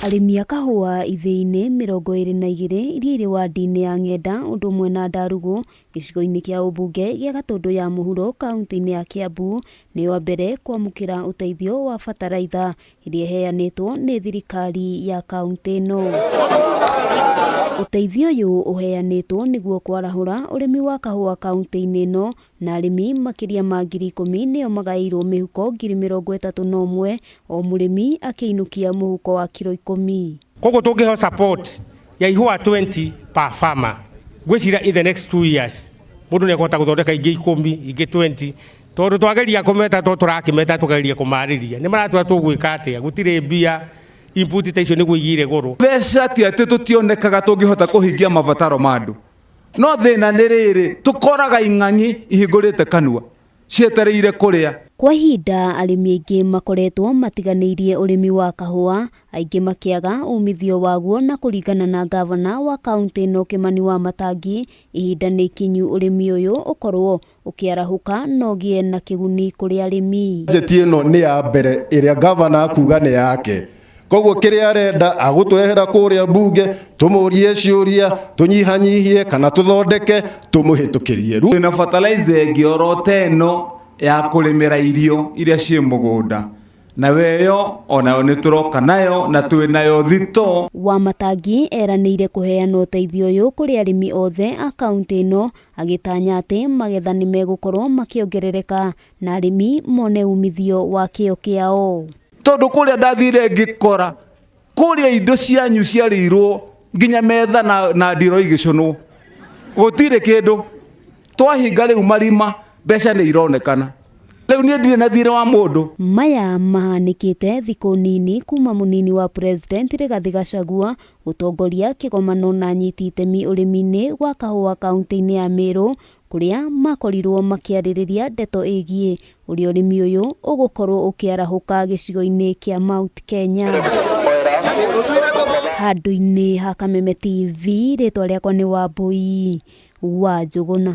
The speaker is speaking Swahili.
Arĩmi a kahũa ithĩ-inĩ 22 iria irĩ wadi-inĩ ya Ng'enda ũndũ ũmwe na Ndarugũ gĩcigo-inĩ kĩa ũmbunge gĩa Gatũndũ ya mũhuro kaunti-inĩ ya Kiambu nĩ wa mbere kwamũkĩra ũteithio wa bataraitha iria iheanĩtwo nĩ thirikari ya kaunti ĩno. Ũteithio ũyũ ũheanĩtwo nĩguo kwarahũra ũrĩmi wa kahũa kaunti-inĩ ĩno na arĩmi makĩria ma 10,000 nĩo magaĩirwo mĩhuko 31,000 o mũrĩmi akĩinũkia mũhuko wa kilo 10. Koguo tũngĩheo support ya ihũa 20 per farmer gwĩcira in the next 2 years mũndũ nĩekũhota gũthondeka ingĩ 10 ingĩ 20 tondũ twageria kũmeta tũrakĩmeta tũgeria kũmarĩria nĩ maratũra tũgwĩka atĩa gũtirĩ mbia input ta icio nĩguo igire goro mbeca ti atĩ tũtionekaga tũngĩhota kũhingia mabataro ma andũ no thĩna nĩ rĩrĩ tũkoraga ing'ang'i ihingũrĩte kanua cietereire kũrĩa. Kwa ihinda arĩmi aingĩ makoretwo matiganĩirie ũrĩmi wa kahũa, aingĩ makĩaga umithio waguo, na kũringana na gavana wa kaunti ĩno Kimani Wamatangi, ihinda nĩ ikinyu ũrĩmi ũyũ ũkorwo ũkĩarahũka na ũgĩe na kĩguni kũrĩ arĩmi. Njeti ĩno nĩ ya mbere ĩrĩa gavana akuga nĩ yake. Koguo kĩrĩa arenda agũtwehera kũrĩa mbunge tũmũrie ciũria tũnyihanyihie kana tũthondeke tũmũhĩtũkĩrie. Twĩna fertilizer ĩngĩ oro teno ya kũrĩmĩra irio iria ciĩ mũgũnda na weyo onayo nĩ tũroka nayo na twĩnayo thito. Wamatangi eranĩire kũheana ũteithio ũyũ kũrĩ arĩmi othe a kaunti ĩno, agĩtanya atĩ magetha nĩ megũkorwo makĩongerereka na arĩmi mone umithio wa kĩo kĩao. Tondũ kũrĩa ndathire ngĩkora kũrĩa indo cianyu ciarĩirwo nginya metha na ndiro igĩconwo gũtirĩ kĩndũ twahinga rĩu marima mbeca nĩ ironekana rĩu niĩ ndirĩ na thirĩ wa mũndũ. Maya mahanĩkĩte thikũ nini kuma mũnini wa president Rigathi Gachagua gũtongoria kĩgomano na anyiti itemi ũrĩmi-inĩ wa kahũa kaunti-inĩ ya Meru, kũrĩa makorirwo makĩarĩrĩria ndeto ĩgiĩ ũrĩa ũrĩmi ũyũ ũgũkorwo ũkĩarahũka gĩcigo-inĩ kĩa Mount Kenya. Handũ-inĩ ha Kameme TV, rĩtwa rĩakwa nĩ Wambui wa Njũgũna.